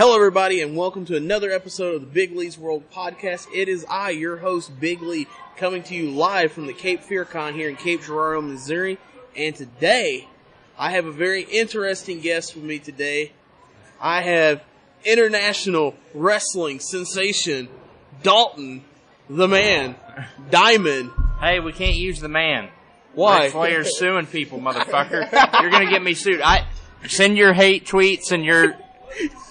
Hello, everybody, and welcome to another episode of the Big Lee's World Podcast. It is I, your host, Big Lee, coming to you live from the Cape Fear Con here in Cape Girardeau, Missouri. And today, I have a very interesting guest with me today. I have international wrestling sensation, Dalton, the man, Diamond. Hey, we can't use the man. Why? Ric Flair's suing people, motherfucker. You're going to get me sued. Send your hate tweets and your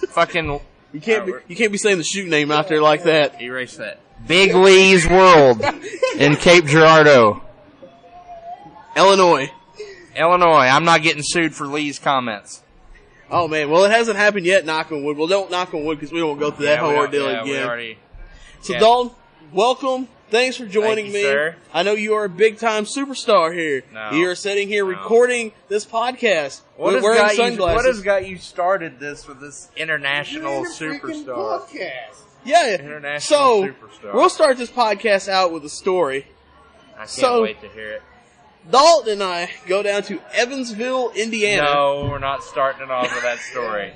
fucking... You can't be saying the shoot name out there like that. Erase that. Big Lee's World in Cape Girardeau, Illinois. I'm not getting sued for Lee's comments. Oh, man. Well, it hasn't happened yet, knock on wood. Well, don't knock on wood because we won't go through that whole ordeal again. Dalton, welcome. Thanks for joining me. Sir. I know you are a big-time superstar here. No. You are sitting here recording this podcast wearing sunglasses. What has got you started this with this international superstar? Yeah. International superstar. We'll start this podcast out with a story. I can't wait to hear it. Dalton and I go down to Evansville, Indiana. No, we're not starting it off with that story.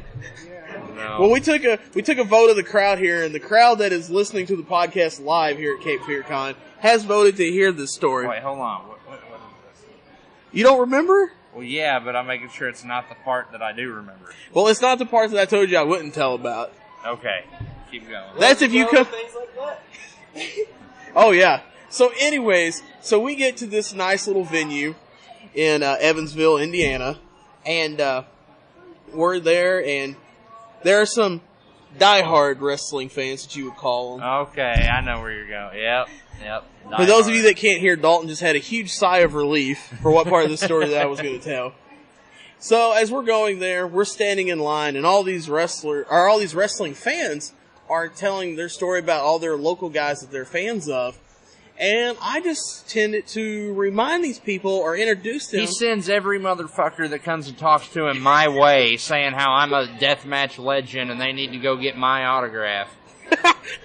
No. Well, we took a vote of the crowd here, and the crowd that is listening to the podcast live here at Cape Fear Con has voted to hear this story. Wait, hold on. What is this? You don't remember? Well, yeah, but I'm making sure it's not the part that I do remember. Well, it's not the part that I told you I wouldn't tell about. Okay, keep going. That's if you come. Things like that. Oh yeah. So, anyways, we get to this nice little venue in Evansville, Indiana, and we're there, and there are some diehard wrestling fans that you would call them. Okay, I know where you're going. Yep. For those of you that can't hear, Dalton just had a huge sigh of relief for what part of the story that I was going to tell. So, as we're going there, we're standing in line, and all these wrestling fans are telling their story about all their local guys that they're fans of. And I just tended to remind these people or introduce them. He sends every motherfucker that comes and talks to him my way, saying how I'm a deathmatch legend and they need to go get my autograph.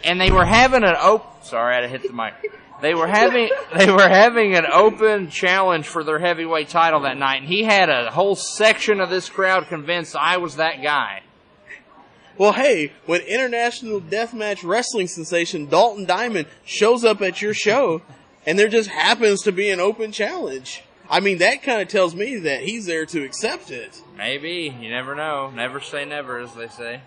And they were having an sorry, I had to hit the mic. They were having an open challenge for their heavyweight title that night, and he had a whole section of this crowd convinced I was that guy. Well, hey, when international deathmatch wrestling sensation Dalton Diamond shows up at your show, and there just happens to be an open challenge, I mean, that kind of tells me that he's there to accept it. Maybe. You never know. Never say never, as they say.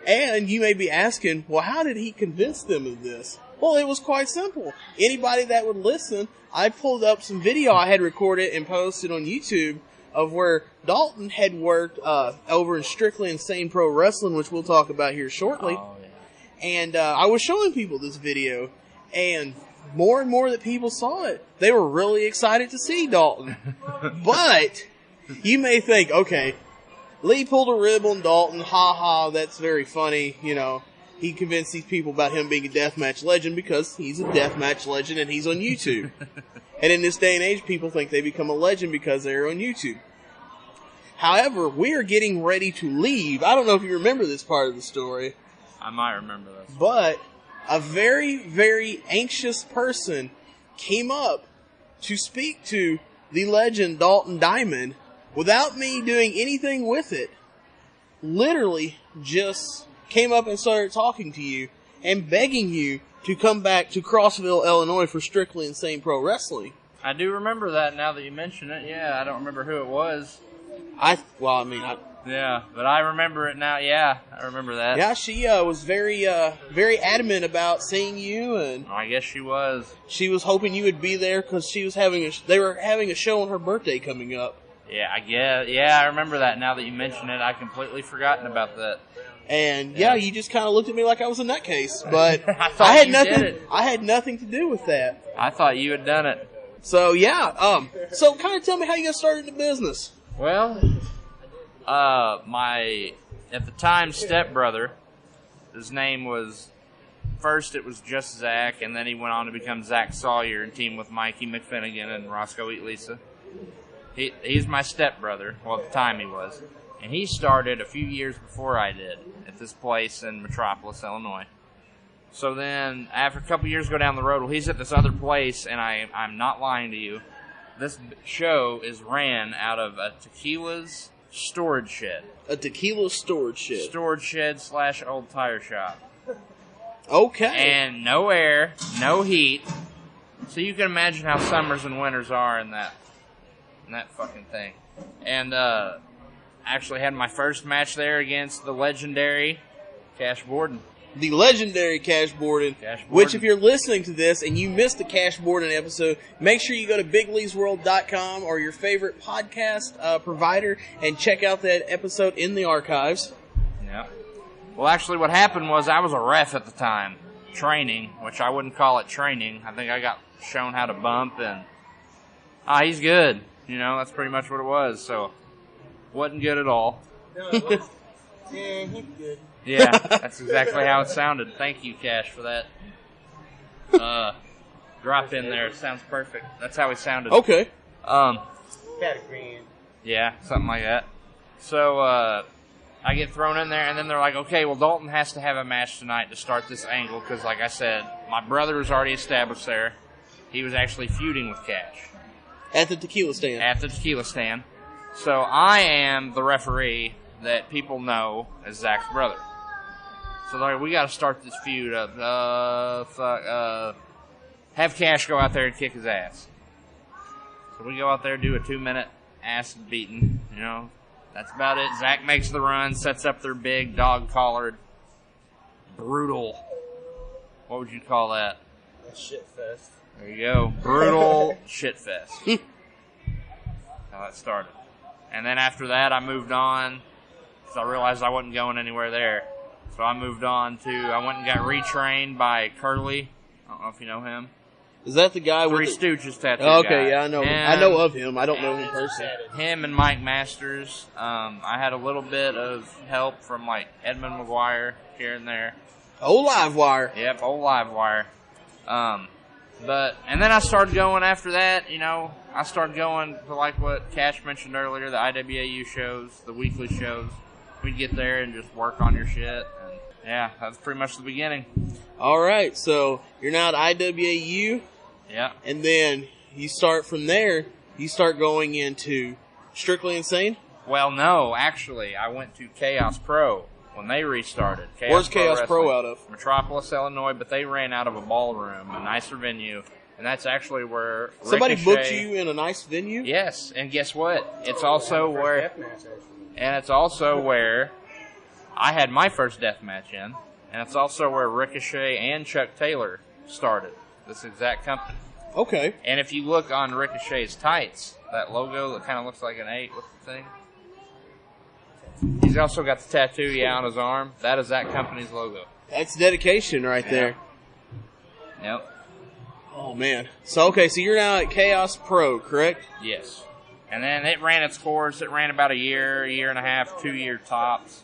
And you may be asking, well, how did he convince them of this? Well, it was quite simple. Anybody that would listen, I pulled up some video I had recorded and posted on YouTube of where Dalton had worked over in Strictly Insane Pro Wrestling, which we'll talk about here shortly. Oh, yeah. And I was showing people this video, and more that people saw it. They were really excited to see Dalton. But you may think, okay, Lee pulled a rib on Dalton. Ha ha, that's very funny. You know, he convinced these people about him being a deathmatch legend because he's a deathmatch legend and he's on YouTube. And in this day and age, people think they become a legend because they're on YouTube. However, we are getting ready to leave. I don't know if you remember this part of the story. I might remember this. But a very, very anxious person came up to speak to the legend Dalton Diamond without me doing anything with it. Literally just came up and started talking to you and begging you to come back to Crossville, Illinois for Strictly Insane Pro Wrestling. I do remember that now that you mention it. Yeah, I don't remember who it was. Yeah, but I remember it now. Yeah, I remember that. Yeah, she was very adamant about seeing you, and I guess she was. She was hoping you would be there because she was they were having a show on her birthday coming up. Yeah, I guess. Yeah, I remember that now that you mention it. I completely forgotten about that. And yeah, you just kind of looked at me like I was a nutcase, but I had nothing to do with that. I thought you had done it. So yeah, so kind of tell me how you got started in the business. Well, my at the time stepbrother, his name was first it was just Zach, and then he went on to become Zach Sawyer and team with Mikey McFinnigan and Roscoe Eat Lisa. He's my stepbrother. Well, at the time he was. And he started a few years before I did at this place in Metropolis, Illinois. So then, after a couple years go down the road, well, he's at this other place, and I'm not lying to you. This show is ran out of a Tequila's storage shed. A tequila storage shed. Storage shed / old tire shop. Okay. And no air, no heat. So you can imagine how summers and winters are in that fucking thing. And actually had my first match there against the legendary Cash Borden. The legendary Cash Borden. Which, if you're listening to this and you missed the Cash Borden episode, make sure you go to bigleesworld.com or your favorite podcast provider and check out that episode in the archives. Yeah. Well, actually, what happened was I was a ref at the time, training, which I wouldn't call it training. I think I got shown how to bump, and he's good. You know, that's pretty much what it was. So, wasn't good at all. Yeah, he's good. Yeah, that's exactly how it sounded. Thank you, Cash, for that drop in there. It sounds perfect. That's how he sounded. Okay. Yeah, something like that. So, I get thrown in there, and then they're like, okay, well, Dalton has to have a match tonight to start this angle, because, like I said, my brother was already established there. He was actually feuding with Cash. At the tequila stand. At the tequila stand. So I am the referee that people know as Zach's brother. So they're like, we got to start this feud up. Have Cash go out there and kick his ass. So we go out there, do a 2-minute ass beating, you know. That's about it. Zach makes the run, sets up their big dog-collared, brutal, what would you call that? A shit fest. There you go. Brutal shit fest. How that started. And then after that, I moved on, because I realized I wasn't going anywhere there. So I moved on to, I went and got retrained by Curly. I don't know if you know him. Is that the guy Three with Stooges tattoo Okay, guy. yeah, I know. And I know of him. I don't know him in person. him and Mike Masters. I had a little bit of help from like Edmund McGuire here and there. Old Live Wire. Yep, old Live Wire. And then I started going after that, you know, I started going to like what Cash mentioned earlier, the IWAU shows, the weekly shows. We'd get there and just work on your shit. And yeah, that's pretty much the beginning. All right, so you're now at IWAU. Yeah. And then you start from there, you start going into Strictly Insane? Well, no, actually, I went to Chaos Pro when they restarted. Where's Chaos Pro out of? Metropolis, Illinois, but they ran out of a ballroom, a nicer venue, and that's actually where Somebody Ricochet, booked you in a nice venue? Yes, and guess what? It's also where I had my first death match in, and it's also where Ricochet and Chuck Taylor started this exact company. Okay. And if you look on Ricochet's tights, that logo that kind of looks like an 8 with the thing, he's also got the tattoo, on his arm. That is that company's logo. That's dedication right there. Yep. Oh, man. So you're now at Chaos Pro, correct? Yes. And then it ran its course. It ran about a year and a half, 2-year tops.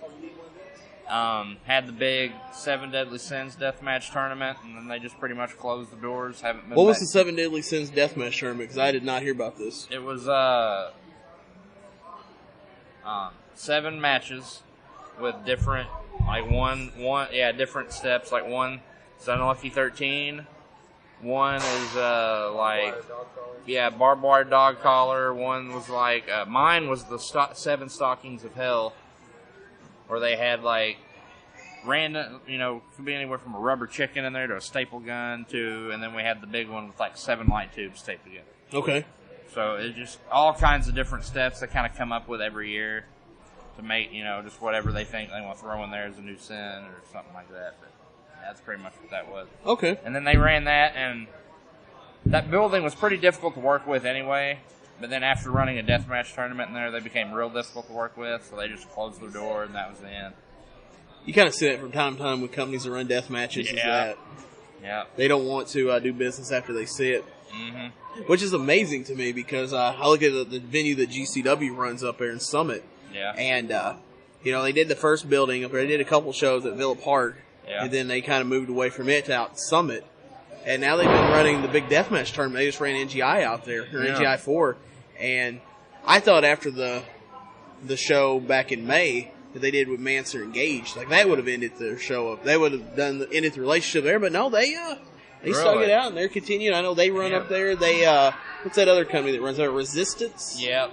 Had the big 7 Deadly Sins deathmatch tournament, and then they just pretty much closed the doors. Haven't been. What was the 7 Deadly Sins deathmatch tournament? Because I did not hear about this. It was 7 matches with different, like different steps. Like one is Unlucky 13. One is barbed wire dog collar. One was like mine was the 7 Stockings of Hell, where they had like random, could be anywhere from a rubber chicken in there to a staple gun and then we had the big one with like 7 light tubes taped together. Okay. So it's just all kinds of different steps they kind of come up with every year to make, just whatever they think they want to throw in there as a new sin or something like that. But that's pretty much what that was. Okay. And then they ran that, and that building was pretty difficult to work with anyway. But then after running a deathmatch tournament in there, they became real difficult to work with, so they just closed their door, and that was the end. You kind of see it from time to time with companies that run death matches. Yeah. They don't want to do business after they see it. Mm-hmm. Which is amazing to me because I look at the venue that GCW runs up there in Summit. Yeah. And, they did the first building up there. They did a couple shows at Villa Park. Yeah. And then they kind of moved away from it to out Summit. And now they've been running the big deathmatch tournament. They just ran NGI out there, or NGI 4. And I thought after the show back in May that they did with Mansour and Gage, like that would have ended their show up. They would have ended the relationship there. But no, they stuck it out and they're continuing. I know they run up there. They what's that other company that runs there? Resistance. Yep.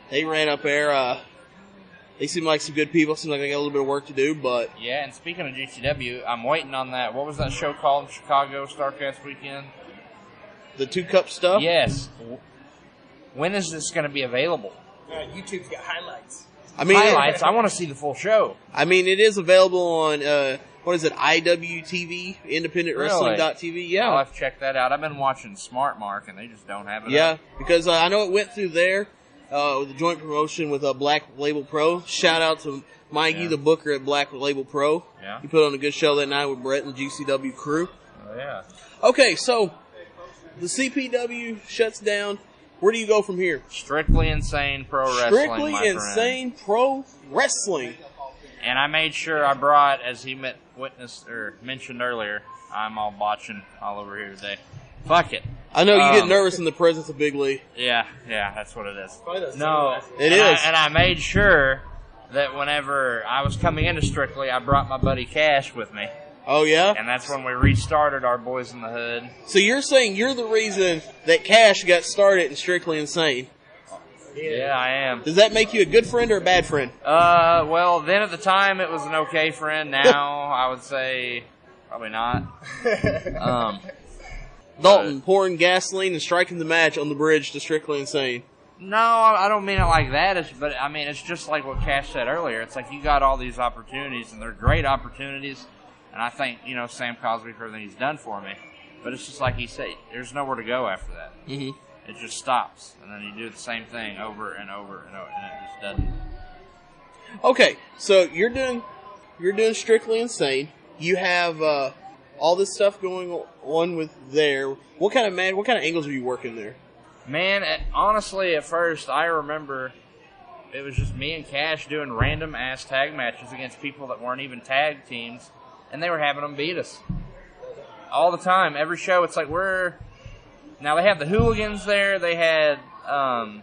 They ran up there. They seem like some good people. Seem like they got a little bit of work to do, but... Yeah, and speaking of GCW, I'm waiting on that. What was that show called in Chicago, StarCast Weekend? The 2-cup stuff? Yes. When is this going to be available? YouTube's got highlights. I mean, highlights? I want to see the full show. I mean, it is available on, what is it, IWTV, IndependentWrestling.tv? Yeah. I'll have to check that out. I've been watching Smart Mark, and they just don't have it Yeah, up. because I know it went through there with a joint promotion with Black Label Pro. Shout out to Mikey, the booker at Black Label Pro. Yeah. He put on a good show that night with Brett and GCW crew. Oh, yeah. Okay, so the CPW shuts down. Where do you go from here? Strictly Insane Pro Wrestling, Strictly my friend. Insane Pro Wrestling. And I made sure I brought, as he mentioned earlier, I'm all botching all over here today. Fuck it. I know you get nervous in the presence of Big Lee. Yeah, that's what it is. No, it is. And I made sure that whenever I was coming into Strictly, I brought my buddy Cash with me. Oh, yeah? And that's when we restarted our Boys in the Hood. So you're saying you're the reason that Cash got started in Strictly Insane? Yeah, I am. Does that make you a good friend or a bad friend? Well, then at the time it was an okay friend. Now I would say probably not. Dalton pouring gasoline and striking the match on the bridge to Strictly Insane. No, I don't mean it like that. But I mean, it's just like what Cash said earlier. It's like you got all these opportunities, and they're great opportunities. And I thank, Sam Cosby for everything he's done for me. But it's just like he said, there's nowhere to go after that. Mm-hmm. It just stops. And then you do the same thing over and over and over, and it just doesn't. Okay, so you're doing Strictly Insane. You have all this stuff going on with there. What kind of angles are you working there? Man, honestly, at first, I remember it was just me and Cash doing random-ass tag matches against people that weren't even tag teams, and they were having them beat us. All the time, every show, it's like now they have the Hooligans there, they had the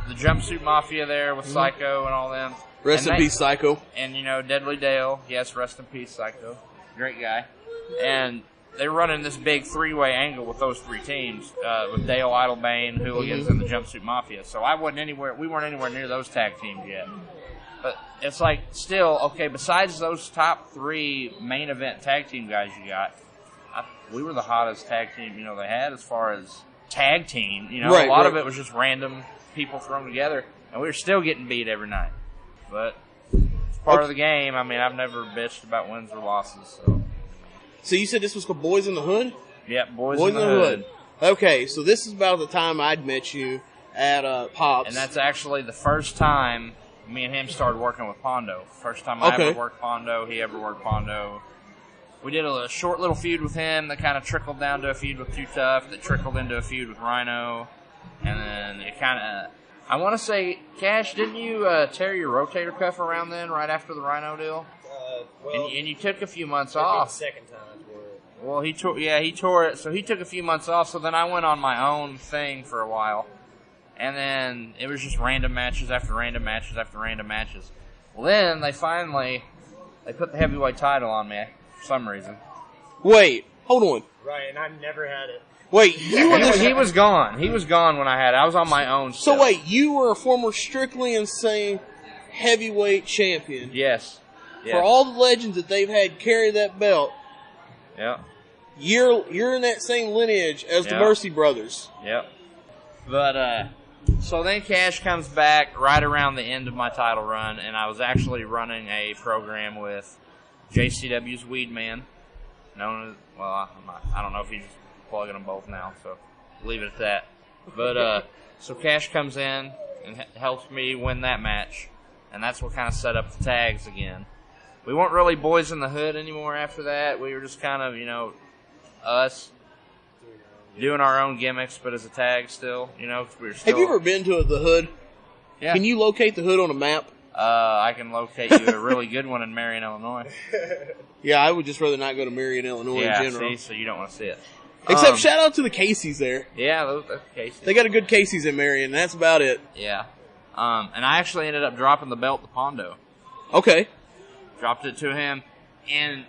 Jumpsuit Mafia there with Psycho and all them. Rest in peace, Psycho. And, Deadly Dale, yes, rest in peace, Psycho. Great guy. And they're running this big three-way angle with those three teams, with Dale, Idlebane, Hooligans, and the Jumpsuit Mafia. So we weren't anywhere near those tag teams yet. But it's like, still, okay, besides those top three main event tag team guys you got, we were the hottest tag team, they had as far as tag team. Right, a lot of it was just random people thrown together, and we were still getting beat every night. But it's part of the game. I mean, I've never bitched about wins or losses. So you said this was called Boys in the Hood? Yep, Boys in the Hood. Okay, so this is about the time I'd met you at Pops. And that's actually the first time me and him started working with Pondo. First time I ever worked Pondo, he ever worked Pondo. We did a short little feud with him that kind of trickled down to a feud with Too Tough, that trickled into a feud with Rhino. And then it kind of... I want to say, Cash, didn't you tear your rotator cuff around then, right after the Rhino deal? And you took a few months off. The second time I tore it. Well, he tore it. So he took a few months off. So then I went on my own thing for a while. And then it was just random matches after random matches after random matches. Well, then they put the heavyweight title on me for some reason. Wait, hold on. Right, and I never had it. Wait, he was gone. He was gone when I had it. I was on my own still. So wait, you were a former Strictly Insane heavyweight champion. Yes. For all the legends that they've had carry that belt. Yep. You're in that same lineage as the Mercy Brothers. Yep. But so then Cash comes back right around the end of my title run, and I was actually running a program with JCW's Weed Man, known as, I don't know if he's plugging them both now, so leave it at that. But so Cash comes in and helps me win that match, and that's what kind of set up the tags again. We weren't really Boys in the Hood anymore after that. We were just kind of, us doing our own gimmicks, but as a tag still, we were still... Have you ever been to the Hood? Yeah. Can you locate the Hood on a map? I can locate you a really good one in Marion, Illinois. Yeah, I would just rather not go to Marion, Illinois in general. See, so you don't want to see it. Except shout out to the Casey's there. Yeah, those Casey's. They got a good Casey's in Marion, and that's about it. Yeah. And I actually ended up dropping the belt to Pondo. Okay. Dropped it to him, and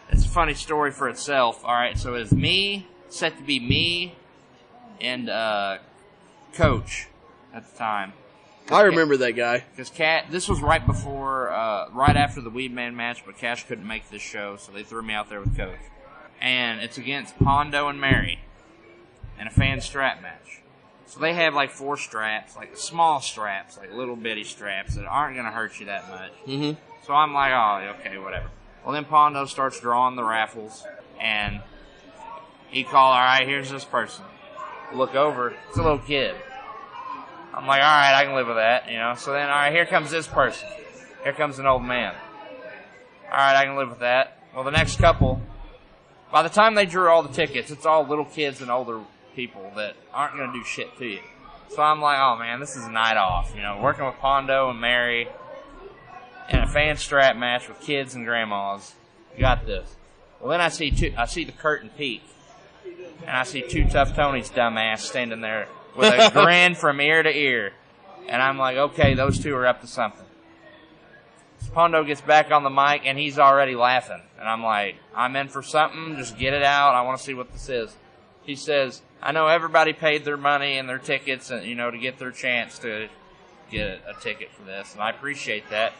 it's a funny story for itself. All right, so it was set to be me and Coach. at the time. I remember that guy. Because this was right before, right after the Weed Man match, but Cash couldn't make this show, so they threw me out there with Coach. And it's against Pondo and Mary in a fan strap match. So they have like 4 straps, like small straps, like little bitty straps that aren't going to hurt you that much. Mm-hmm. So I'm like, oh, okay, whatever. Well, then Pondo starts drawing the raffles, and he called, all right, here's this person. Look over, it's a little kid. I'm like, all right, I can live with that, you know. So then, all right, here comes this person. Here comes an old man. All right, I can live with that. Well, the next couple, by the time they drew all the tickets, it's all little kids and older people that aren't going to do shit to you. So I'm like, oh, man, this is a night off, you know, working with Pondo and Mary in a fan strap match with kids and grandmas. You got this. Well, then I see the curtain peak, and I see 2 Tough Tony's dumbass standing there with a grin from ear to ear. And I'm like, okay, those 2 are up to something. Pondo gets back on the mic, and he's already laughing. And I'm like, I'm in for something. Just get it out. I want to see what this is. He says, I know everybody paid their money and their tickets, and, you know, to get their chance to get a ticket for this. And I appreciate that.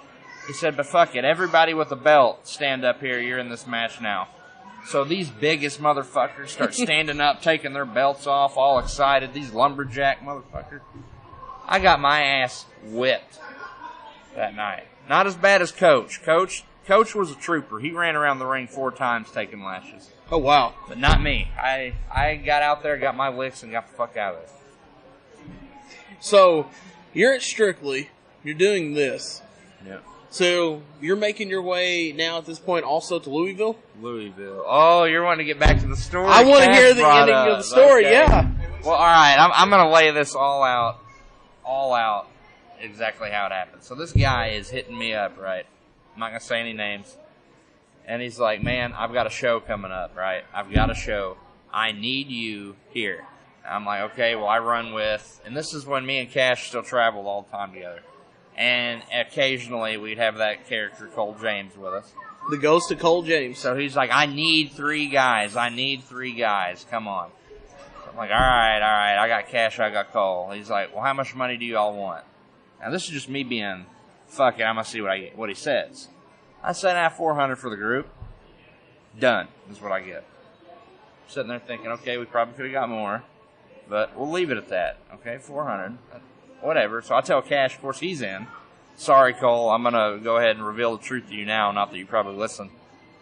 He said, but fuck it. Everybody with a belt, stand up here. You're in this match now. So these biggest motherfuckers start standing up, taking their belts off, all excited. These lumberjack motherfuckers. I got my ass whipped that night. Not as bad as Coach. Coach was a trooper. He ran around the ring 4 times taking lashes. Oh, wow. But not me. I got out there, got my licks, and got the fuck out of it. So, you're at Strictly. You're doing this. Yep. So, you're making your way now at this point also to Louisville? Louisville. Oh, you're wanting to get back to the story? I want to hear the ending of the story, okay. yeah. Well, all right. I'm going to lay this all out, exactly how it happened. So this guy is hitting me up, right? I'm not going to say any names. And he's like, man, I've got a show coming up, right? I've got a show. I need you here. And I'm like, okay, well, I run with, and this is when me and Cash still traveled all the time together. And occasionally we'd have that character, Cole James, with us. The ghost of Cole James. So he's like, I need 3 guys. Come on. So I'm like, all right. I got Cash, I got Cole. He's like, well, how much money do you all want? Now, this is just me being, fuck it, I'm going to see what he says. I said, $400 for the group. Done, is what I get. Sitting there thinking, okay, we probably could have got more, but we'll leave it at that. Okay, $400. Whatever. So I tell Cash, of course, he's in. Sorry, Cole, I'm going to go ahead and reveal the truth to you now, not that you probably listen.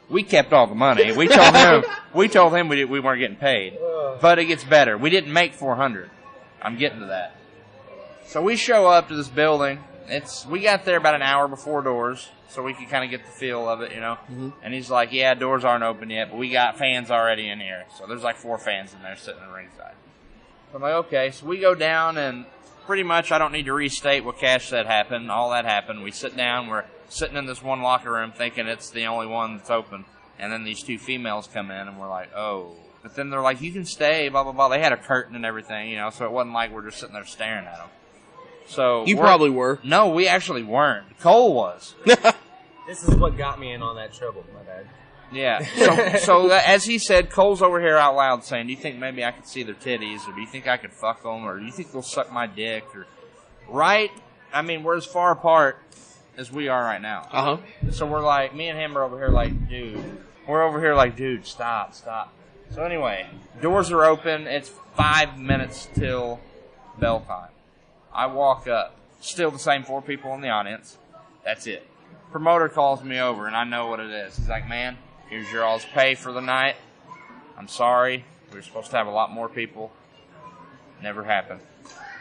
We kept all the money. We told him we weren't getting paid. But it gets better. We didn't make $400. I'm getting to that. So we show up to this building. We got there about an hour before doors, so we could kind of get the feel of it, you know. Mm-hmm. And he's like, yeah, doors aren't open yet, but we got fans already in here. So there's like 4 fans in there sitting in the ringside. So I'm like, okay. So we go down, and pretty much I don't need to restate what Cash said happened. All that happened. We sit down. We're sitting in this one locker room thinking it's the only one that's open. And then these 2 females come in, and we're like, oh. But then they're like, you can stay, blah, blah, blah. They had a curtain and everything, you know, so it wasn't like we're just sitting there staring at them. So you probably were. No, we actually weren't. Cole was. This is what got me in all that trouble, my dad. Yeah. So as he said, Cole's over here out loud saying, do you think maybe I could see their titties, or do you think I could fuck them, or do you think they'll suck my dick, or right? I mean, we're as far apart as we are right now. Uh-huh. So we're like, me and him are over here like, dude. We're over here like, dude, stop. So anyway, doors are open. It's 5 minutes till bell time. I walk up. Still the same 4 people in the audience. That's it. Promoter calls me over, and I know what it is. He's like, man, here's your all's pay for the night. I'm sorry. We were supposed to have a lot more people. Never happened.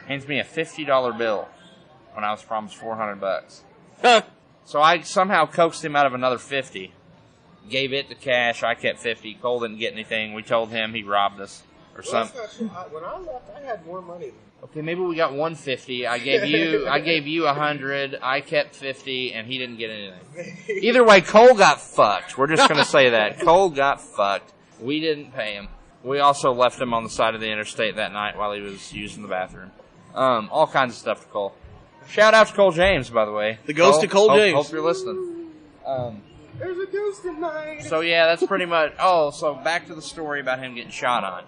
Hands me a $50 bill when I was promised $400. So I somehow coaxed him out of another 50. Gave it to Cash. I kept 50. Cole didn't get anything. We told him he robbed us or something. When I left, I had more money. Okay, maybe we got 150. I gave you 100. I kept 50, and he didn't get anything. Either way, Cole got fucked. We're just gonna say that Cole got fucked. We didn't pay him. We also left him on the side of the interstate that night while he was using the bathroom. All kinds of stuff to Cole. Shout out to Cole James, by the way. The ghost of Cole James. Hope you're listening. There's a ghost in mine. So yeah, that's pretty much. Oh, so back to the story about him getting shot on.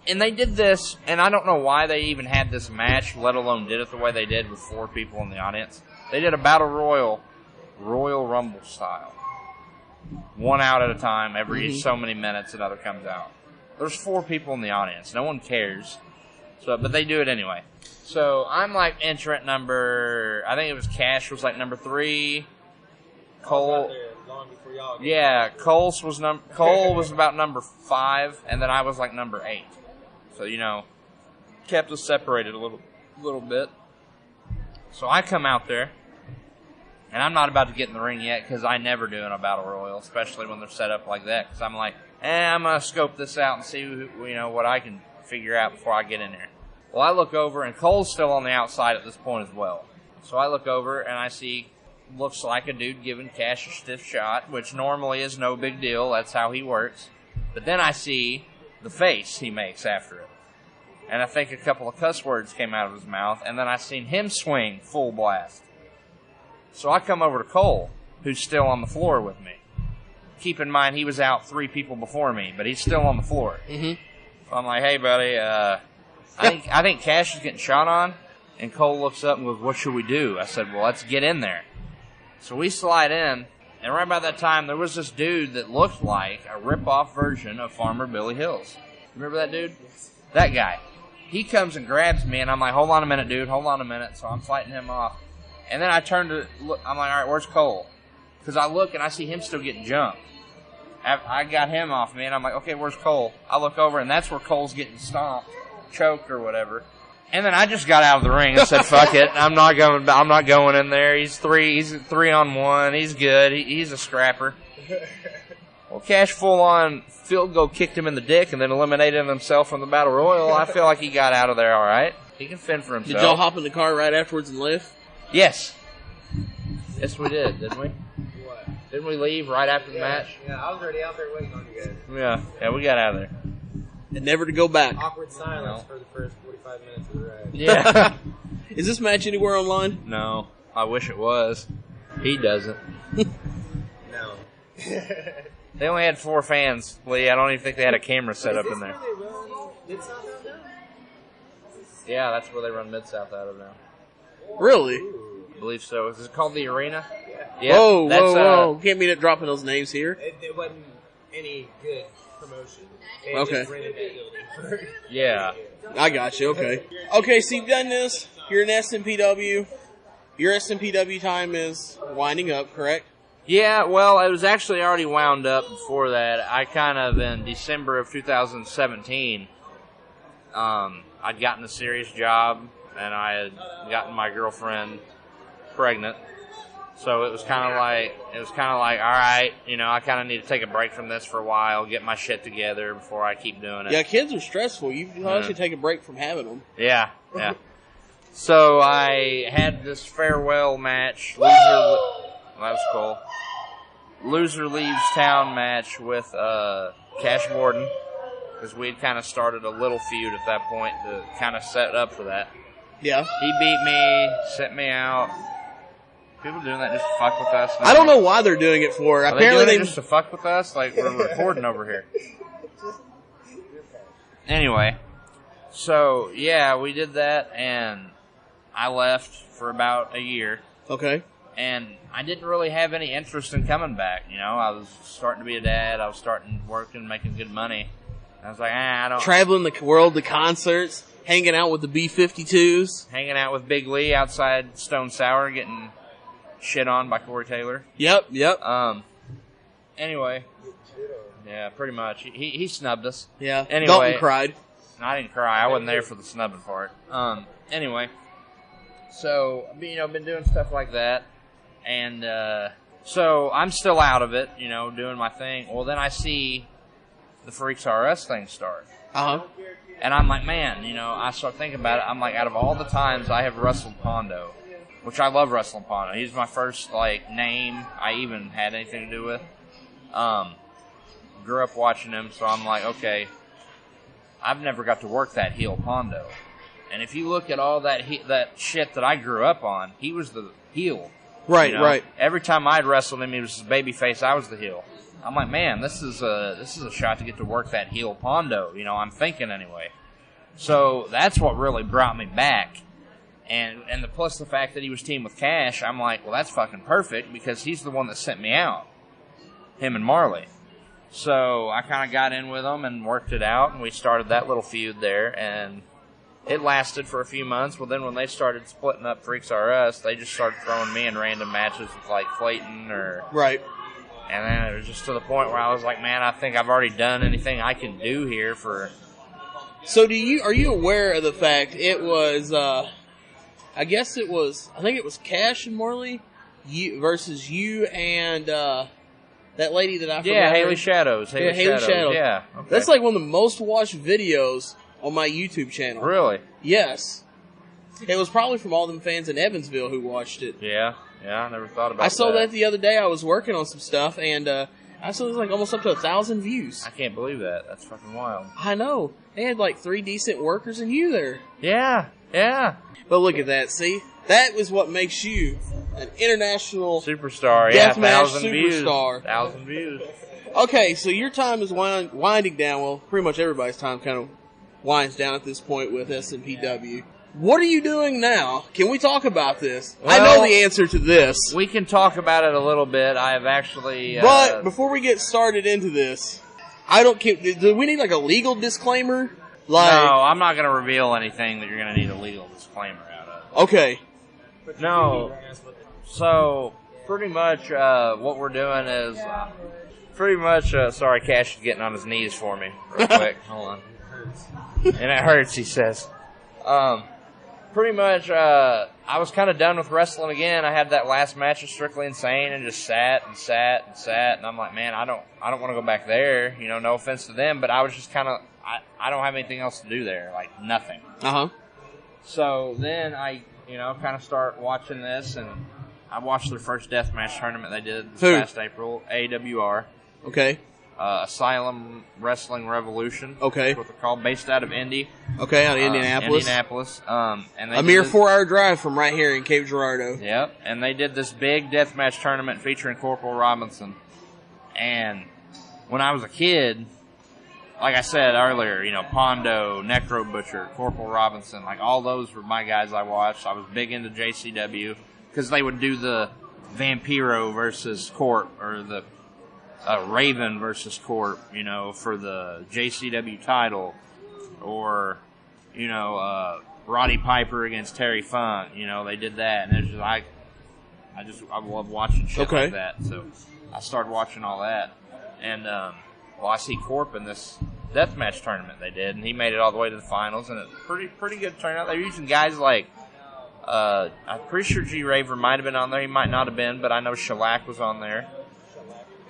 And they did this, and I don't know why they even had this match, let alone did it the way they did with 4 people in the audience. They did a Battle Royal Rumble style. 1 out at a time, every so many minutes another comes out. There's 4 people in the audience. No one cares. But they do it anyway. So I'm like entrant number, I think it was Cash was like number 3. Cole. Yeah, Cole was about number 5, and then I was like number 8. So, you know, kept us separated a little bit. So I come out there, and I'm not about to get in the ring yet because I never do in a battle royal, especially when they're set up like that. Because I'm like, I'm gonna scope this out and see what I can figure out before I get in there. Well, I look over, and Cole's still on the outside at this point as well. So I look over, and I see, looks like a dude giving Cash a stiff shot, which normally is no big deal. That's how he works. But then I see the face he makes after it. And I think a couple of cuss words came out of his mouth, and then I seen him swing full blast. So I come over to Cole, who's still on the floor with me. Keep in mind, he was out 3 people before me, but he's still on the floor. So I'm like, hey, buddy, I think Cash is getting shot on. And Cole looks up and goes, what should we do? I said, well, let's get in there. So we slide in, and right by that time, there was this dude that looked like a rip-off version of Farmer Billy Hills. Remember that dude? That guy. He comes and grabs me, and I'm like, hold on a minute, dude, hold on a minute. So I'm fighting him off. And then I turn to look, I'm like, all right, where's Cole? Because I look, and I see him still getting jumped. I got him off me, and I'm like, okay, where's Cole? I look over, and that's where Cole's getting stomped, choked or whatever. And then I just got out of the ring and said, fuck it, I'm not going in there. He's 3-on-1, he's good, he's a scrapper. Well, Cash full-on field goal kicked him in the dick and then eliminated himself from the Battle Royal. I feel like he got out of there all right. He can fend for himself. Did y'all hop in the car right afterwards and leave? Yes. Yes, we did, didn't we? What? Didn't we leave right after the match? Yeah, I was already out there waiting on you Yeah, guys. we got out of there. And never to go back. Awkward silence for the first 45 minutes of the ride. Yeah. Is this match anywhere online? No, I wish it was. He doesn't. No. They only had 4 fans, Lee. I don't even think they had a camera set up in there. Mid-South out now? Yeah, that's where they run Mid-South out of now. Really? I believe so. Is it called the Arena? Yeah. Whoa. Can't be dropping those names here. It wasn't any good promotion. They Okay. just rented that building for Yeah. I got you, okay. Okay, so you've done this. You're an SMPW. Your SMPW time is winding up, correct? Yeah, well, it was actually already wound up before that. I kind of, in December of 2017, I'd gotten a serious job, and I had gotten my girlfriend pregnant. So it was kind of like, all right, I kind of need to take a break from this for a while, get my shit together before I keep doing it. Yeah, kids are stressful. You should take a break from having them. Yeah. So I had this farewell match. That was cool. Loser leaves town match with Cash Borden, because we had kind of started a little feud at that point to kind of set up for that. Yeah. He beat me, sent me out. People doing that just to fuck with us. I don't know why they're doing it for. Are Apparently they doing it just to fuck with us? Like, we're recording over here. Anyway, so, yeah, we did that, and I left for about a year. Okay. And I didn't really have any interest in coming back, I was starting to be a dad. I was starting working, making good money. I was like, I don't... Traveling the world to concerts, hanging out with the B-52s. Hanging out with Big Lee outside Stone Sour, getting shit on by Corey Taylor. Yep. Anyway. Yeah, pretty much. He snubbed us. Yeah. Anyway. Dalton cried. I didn't cry. I wasn't there for the snubbing part. Anyway. So, been doing stuff like that. And, so I'm still out of it, doing my thing. Well, then I see the Freaks R Us thing start. Uh-huh. And I'm like, man, I start thinking about it. I'm like, out of all the times I have wrestled Pondo, which I love wrestling Pondo. He's my first, name I even had anything to do with. Grew up watching him, so I'm like, okay, I've never got to work that heel Pondo. And if you look at all that shit that I grew up on, he was the heel. Right. Every time I'd wrestled him, he was his baby face, I was the heel. I'm like, man, this is a shot to get to work that heel Pondo. You know, I'm thinking anyway. So that's what really brought me back. And plus the fact that he was teamed with Cash, I'm like, well, that's fucking perfect because he's the one that sent me out. Him and Marley. So I kind of got in with him and worked it out, and we started that little feud there, and it lasted for a few months. Well, then when they started splitting up Freaks R Us, they just started throwing me in random matches with, like, Clayton or... Right. And then it was just to the point where I was like, man, I think I've already done anything I can do here for... So are you aware of the fact it was, I think it was Cash and Marley versus you and, that lady that I forgot. Yeah, Haley Shadows. Haley Shadows. Yeah. Okay. That's like one of the most watched videos on my YouTube channel. Really? Yes. It was probably from all them fans in Evansville who watched it. Yeah, I never thought about that. I saw that the other day. I was working on some stuff, and I saw it was like almost up to 1,000 views. I can't believe that. That's fucking wild. I know. They had like 3 decent workers and you there. Yeah. But look at that, see? That was what makes you an international superstar. Deathmatch 1,000 superstar. 1,000 views. Okay, so your time is winding down. Well, pretty much everybody's time kind of winds down at this point with SMPW. What are you doing now? Can we talk about this? Well, I know the answer to this. We can talk about it a little bit. I have actually... But before we get started into this, do we need like a legal disclaimer? No, I'm not going to reveal anything that you're going to need a legal disclaimer out of. Okay. No. So, pretty much what we're doing is... sorry, Cash is getting on his knees for me real quick. Hold on. And it hurts, he says. Pretty much, I was kind of done with wrestling again. I had that last match of Strictly Insane and just sat. And I'm like, man, I don't want to go back there. You know, no offense to them, but I was just kind of... I don't have anything else to do there, like nothing. Uh-huh. So then I, kind of start watching this, and I watched their first deathmatch tournament they did this past April, AWR. Okay. Asylum Wrestling Revolution. Okay. That's what they're called, based out of Indy. Okay, out of Indianapolis. And they a mere 4-hour drive from right here in Cape Girardeau. Yep, and they did this big deathmatch tournament featuring Corporal Robinson. And when I was a kid... Like I said earlier, Pondo, Necro Butcher, Corporal Robinson, like all those were my guys I watched. I was big into JCW because they would do the Vampiro versus Corp or the Raven versus Corp, for the JCW title, or Roddy Piper against Terry Funk. They did that, and it's just I love watching shit like that. So I started watching all that, and I see Corp in this deathmatch tournament they did, and he made it all the way to the finals, and it's pretty good turnout. They're using guys like, I'm pretty sure G Raver might have been on there. He might not have been, but I know Shellac was on there.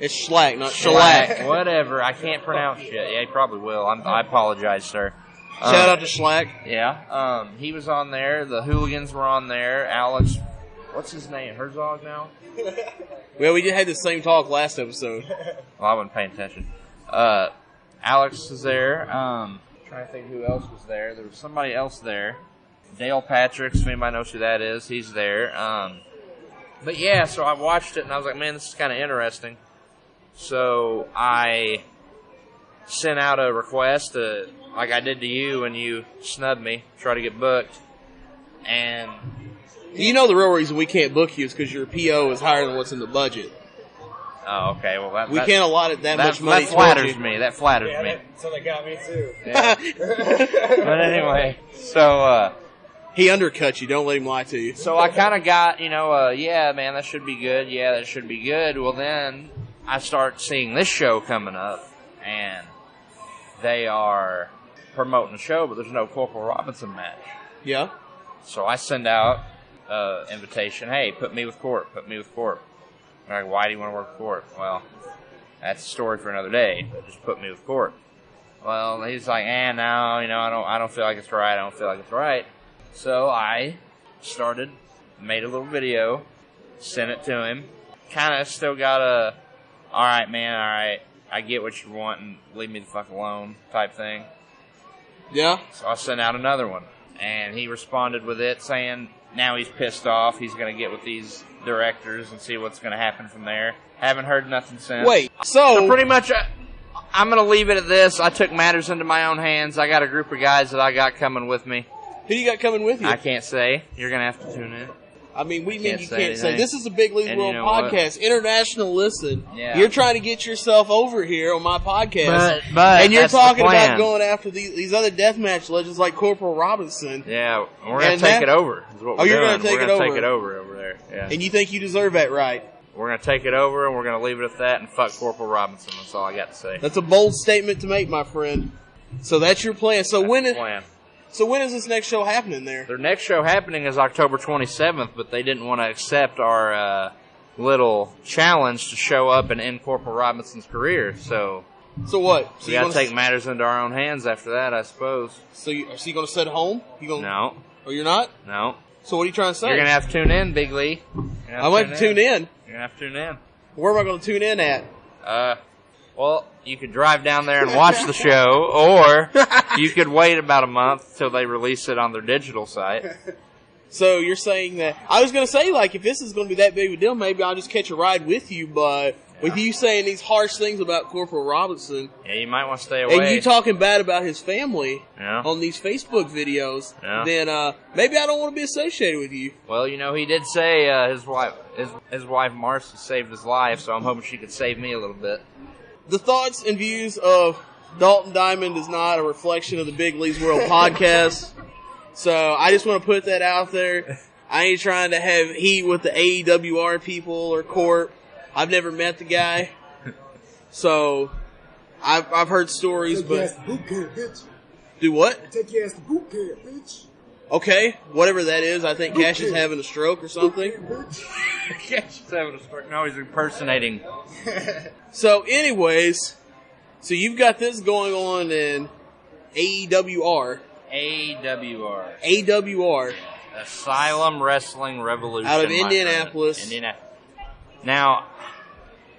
It's Schlack, not Shellac. Whatever. I can't pronounce shit. Yeah, he probably will. I apologize, sir. Shout out to Schlack. Yeah. He was on there. The Hooligans were on there. Alex, what's his name? Herzog now? Well, we just had the same talk last episode. Well, I wasn't paying attention. Alex was there. Trying to think who else was there. There was somebody else there. Dale Patricks, if anybody knows who that is, he's there. But yeah, so I watched it and I was like, man, this is kind of interesting. So I sent out a request like I did to you when you snubbed me, try to get booked. And the real reason we can't book you is because your PO is higher than what's in the budget. Oh, okay. Well, we can't allot it that much money. That flatters me. That flatters me. So they got me too. Yeah. But anyway, so he undercut you. Don't let him lie to you. So I kind of got, yeah, man, that should be good. Yeah, that should be good. Well, then I start seeing this show coming up, and they are promoting the show, but there's no Corporal Robinson match. Yeah. So I send out invitation. Hey, put me with Corp. Put me with Corp. They're like, why do you want to work with Corp? Well, that's a story for another day. Just put me with Corp. Well, he's like, no, I don't feel like it's right. I don't feel like it's right. So I made a little video, sent it to him. Kind of still got a, all right, man, all right, I get what you want and leave me the fuck alone type thing. Yeah. So I sent out another one, and he responded with it saying, now he's pissed off. He's going to get with these directors and see what's going to happen from there. Haven't heard nothing since. Wait, so pretty much, I'm going to leave it at this. I took matters into my own hands. I got a group of guys that I got coming with me. Who do you got coming with you? I can't say. You're going to have to tune in. I mean, you can't anything. say. This is a Big League World podcast, international listen. Yeah. You're trying to get yourself over here on my podcast, but and you're that's talking the plan. about going after these other deathmatch legends like Corporal Robinson. Yeah, we're going to take it over. Is what we're you're going to take it over. over. Take it over there. Yeah. And you think you deserve that right? We're going to take it over, and we're going to leave it at that, and fuck Corporal Robinson. That's all I got to say. That's a bold statement to make, my friend. So that's your plan. So that's when the plan. So when is this next show happening there? Their next show happening is October 27th, but they didn't want to accept our little challenge to show up and end Corporal Robinson's career. So what? So we got to take matters into our own hands after that, I suppose. So you going to sit home? No. Oh, you're not? No. So what are you trying to say? You're going to have to tune in, Big Lee. I might have to tune in. You're going to have to tune in. Where am I going to tune in at? Well, you could drive down there and watch the show, or you could wait about a month till they release it on their digital site. So you're saying that... I was going to say, like, if this is going to be that big of a deal, maybe I'll just catch a ride with you, but with you saying these harsh things about Corporal Robinson... Yeah, you might want to stay away. And you talking bad about his family yeah. on these Facebook videos, yeah. then maybe I don't want to be associated with you. Well, you know, he did say his wife Marcy saved his life, so I'm hoping she could save me a little bit. The thoughts and views of Dalton Diamond is not a reflection of the Big Leagues World podcast. So I just want to put that out there. I ain't trying to have heat with the AEWR people or Corp. I've never met the guy. So I've heard stories, Take your ass to boot camp, bitch. Do what? Take your ass to boot camp, bitch. Okay, whatever that is. I think Cash is having a stroke or something. Cash is having a stroke. No, he's impersonating. So anyways, so you've got this going on in AEWR. AWR. Asylum Wrestling Revolution. Out of Indianapolis. Now,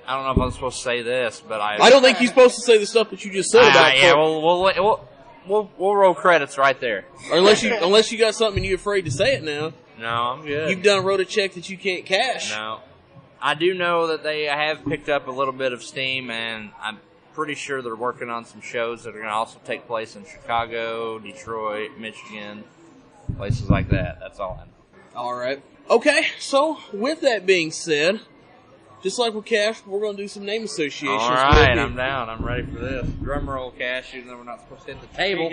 I don't know if I'm supposed to say this, but I don't think you're supposed to say the stuff that you just said about yeah, we'll roll credits right there. Or unless you got something and you're afraid to say it now. No, I'm good. You've wrote a check that you can't cash. No. I do know that they have picked up a little bit of steam, and I'm pretty sure they're working on some shows that are going to also take place in Chicago, Detroit, Michigan, places like that. That's all I know. All right. Okay, so with that being said, just like with Cash, we're going to do some name associations. All right, I'm down. I'm ready for this. Drum roll, Cash, even though we're not supposed to hit the table.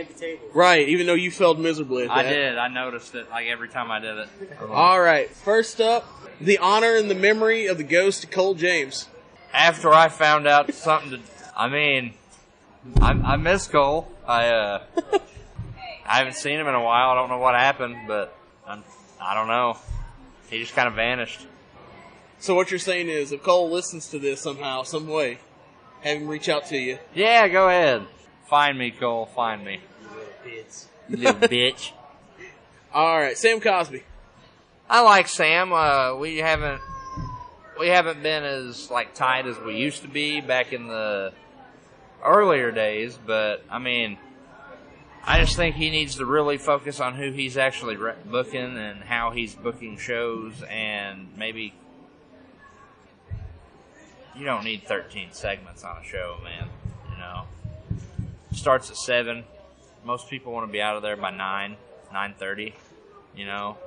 Right, even though you failed miserably at that. I did. I noticed it like every time I did it. All right, first up, the honor and the memory of the ghost of Cole James. After I found out something to... I miss Cole. I haven't seen him in a while. I don't know what happened, but I don't know. He just kind of vanished. So what you're saying is, if Cole listens to this somehow, some way, have him reach out to you. Yeah, go ahead. Find me, Cole. Find me. You little bitch. All right, Sam Cosby. I like Sam. We haven't been as tight as we used to be back in the earlier days, but I mean, I just think he needs to really focus on who he's actually booking and how he's booking shows, and maybe you don't need 13 segments on a show, man. You know, starts at 7. Most people want to be out of there by 9:30. You know,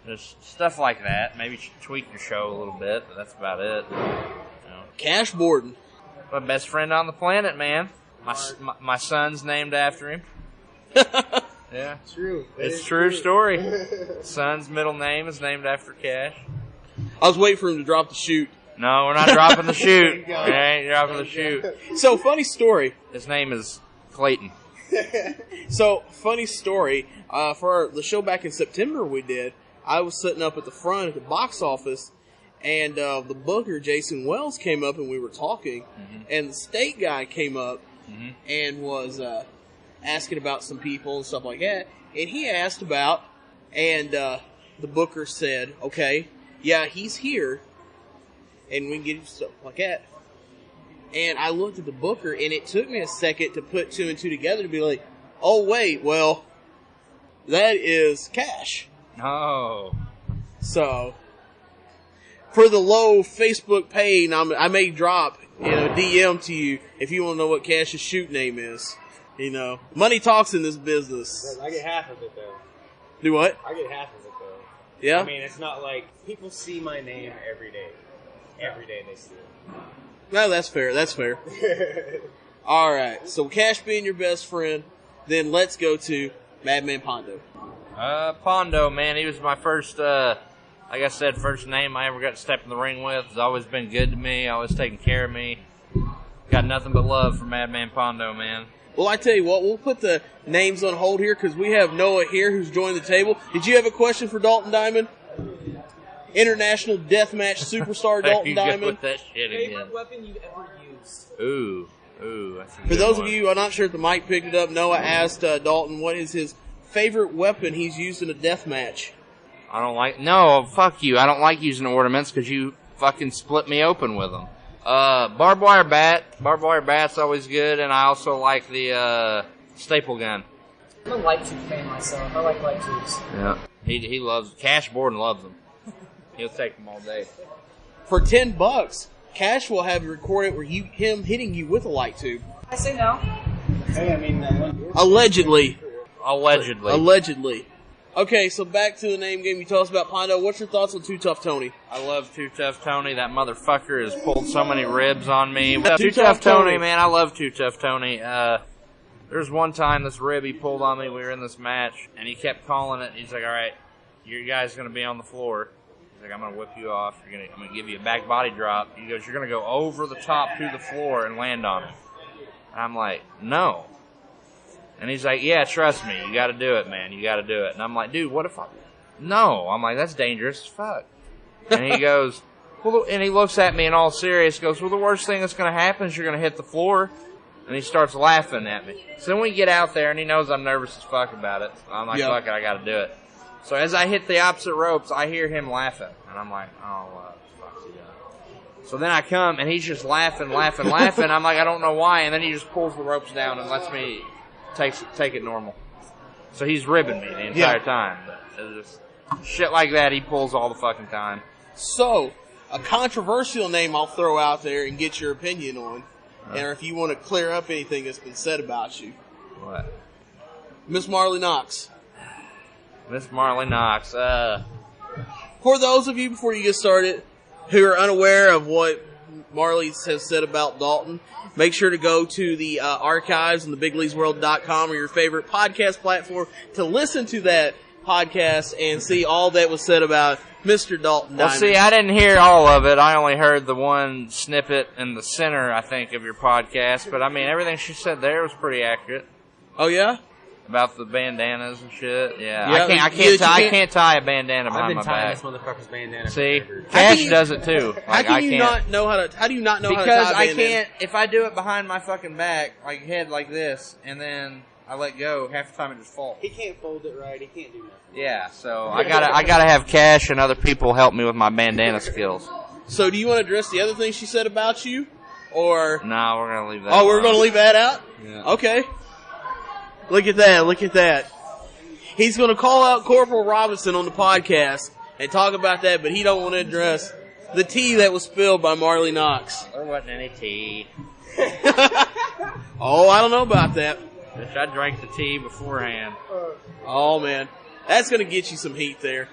just stuff like that. Maybe tweak your show a little bit, but that's about it. You know. Cash Borden. My best friend on the planet, man. My son's named after him. Yeah. True. It's a true story. Son's middle name is named after Cash. I was waiting for him to drop the shoot. No, we're not dropping the shoot. We ain't dropping the shoot. So, funny story. His name is Clayton. So, funny story. For the show back in September we did, I was sitting up at the front at the box office, and the booker, Jason Wells, came up and we were talking, and the state guy came up and was asking about some people and stuff like that, and he asked about, and the booker said, okay, yeah, he's here, and we can get stuff like that. And I looked at the booker, and it took me a second to put 2 and 2 together to be like, oh, wait, well, that is Cash. No. So, for the low Facebook pay, I may drop DM to you if you want to know what Cash's shoot name is. Money talks in this business. I get half of it, though. Do what? I get half of it, though. Yeah? I mean, it's not like people see my name every day. Every day they see it. No, that's fair. That's fair. All right. So, Cash being your best friend, then let's go to Madman Pondo. Pondo, man, he was my first, like I said, first name I ever got to step in the ring with. He's always been good to me, always taking care of me. Got nothing but love for Madman Pondo, man. Well, I tell you what, we'll put the names on hold here because we have Noah here who's joined the table. Did you have a question for Dalton Diamond? International Deathmatch Superstar Dalton Diamond. With that shit again. Favorite weapon you've ever used? Ooh, that's a For good those one. of you, I'm not sure if the mic picked it up, Noah asked Dalton what is his favorite weapon he's used in a death match. No, fuck you. I don't like using ornaments because you fucking split me open with them. Barbed wire bat. Barbed wire bat's always good, and I also like the staple gun. I'm a light tube fan myself. I like light tubes. Yeah. He loves Cash Borden loves them. He'll take them all day. For $10, Cash will have you record it where him hitting you with a light tube. I say no. Hey, I mean, Allegedly. Allegedly. Okay, so back to the name game. You tell us about Pondo. What's your thoughts on Too Tough Tony? I love Too Tough Tony. That motherfucker has pulled so many ribs on me. Too Too Tough Tough Tony, Tony. man. I love Too Tough Tony. There's one time this rib he pulled on me. We were in this match, and he kept calling it. He's like, all right, your guy's going to be on the floor. He's like, I'm going to whip you off. I'm going to give you a back body drop. He goes, you're going to go over the top to the floor and land on it. And I'm like, no. And he's like, yeah, trust me. You got to do it, man. You got to do it. And I'm like, dude, what if I... No. I'm like, that's dangerous as fuck. And he goes, well, and he looks at me in all serious, goes, well, the worst thing that's going to happen is you're going to hit the floor. And he starts laughing at me. So then we get out there, and he knows I'm nervous as fuck about it. I'm like, fuck it, I got to do it. So as I hit the opposite ropes, I hear him laughing. And I'm like, oh, what the fuck's he doing? So then I come, and he's just laughing. I'm like, I don't know why. And then he just pulls the ropes down and lets me take it normal. So he's ribbing me the entire time. But it's just shit like that he pulls all the fucking time. So, a controversial name I'll throw out there and get your opinion on. And if you want to clear up anything that's been said about you. What? Miss Marley Knox. Miss Marley Knox. For those of you, before you get started, who are unaware of what Marley has said about Dalton, make sure to go to the archives on thebigleaguesworld.com or your favorite podcast platform to listen to that podcast and see all that was said about Mr. Dalton Well, Diamond. see, I didn't hear all of it. I only heard the one snippet in the center, I think, of your podcast. But, I mean, everything she said there was pretty accurate. Oh, yeah? About the bandanas and shit. Yeah. Yeah, I can't tie a bandana I've behind been my tying back. this motherfucker's bandana. See? forever. Cash does it, too. How Like, can I you can't. not know how do you not know how to Because tie a I bandana? can't, if I do it behind my fucking back, like head like this, and then I let go, half the time it just falls. He can't fold it right. He can't do nothing. Yeah, so I gotta have Cash and other people help me with my bandana skills. So do you want to address the other things she said about you? Or... No, we're gonna leave that. Oh, we're alone. going to leave that out? Yeah. Okay. Look at that. He's going to call out Corporal Robinson on the podcast and talk about that, but he don't want to address the tea that was spilled by Marley Knox. There wasn't any tea. Oh, I don't know about that. Bitch, I drank the tea beforehand. Oh, man. That's going to get you some heat there.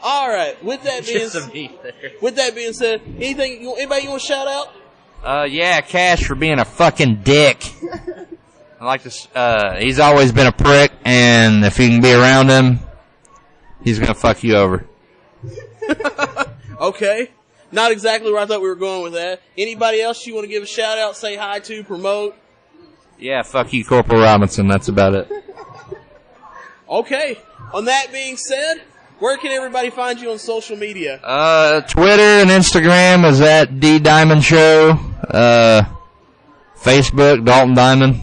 All right. With that being Just some heat there. With that being said, anybody you want to shout out? Yeah, Cash for being a fucking dick. I like to. He's always been a prick, and if you can be around him, he's gonna fuck you over. Okay. Not exactly where I thought we were going with that. Anybody else you want to give a shout out, say hi to, promote? Yeah, fuck you, Corporal Robinson. That's about it. Okay. On that being said, where can everybody find you on social media? Twitter and Instagram is at D Diamond Show. Facebook, Dalton Diamond.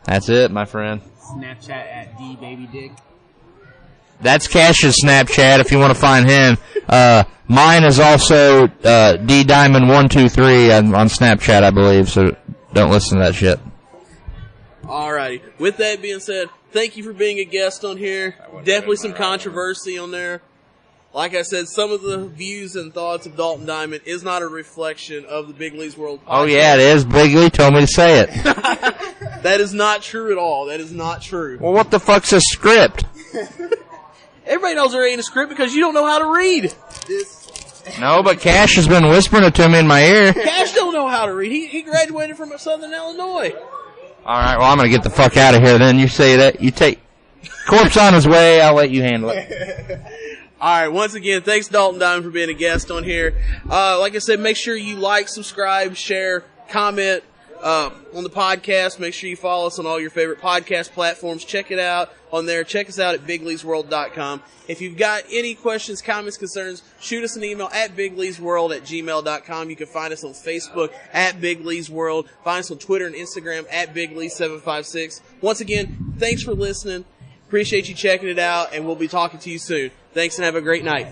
That's it, my friend. Snapchat at DBabyDick. That's Cash's Snapchat if you want to find him. Mine is also D Diamond 123 on Snapchat, I believe. So don't listen to that shit. All right. Alrighty. With that being said, thank you for being a guest on here. Definitely some controversy on there. Like I said, some of the views and thoughts of Dalton Diamond is not a reflection of the Big Leagues World podcast. Oh, yeah, it is. Big Lee told me to say it. That is not true at all. That is not true. Well, what the fuck's a script? Everybody knows there ain't a script because you don't know how to read. No, but Cash has been whispering it to me in my ear. Cash don't know how to read. He graduated from Southern Illinois. All right, well, I'm going to get the fuck out of here then. You say that. You take Corpse on his way. I'll let you handle it. All right, once again, thanks Dalton Diamond for being a guest on here. Like I said, make sure you like, subscribe, share, comment on the podcast. Make sure you follow us on all your favorite podcast platforms. Check it out on there. Check us out at bigleesworld.com. If you've got any questions, comments, concerns, shoot us an email at bigleesworld@gmail.com. You can find us on Facebook at Big Lee's World. Find us on Twitter and Instagram at BigLee756. Once again, thanks for listening. Appreciate you checking it out, and we'll be talking to you soon. Thanks, and have a great night.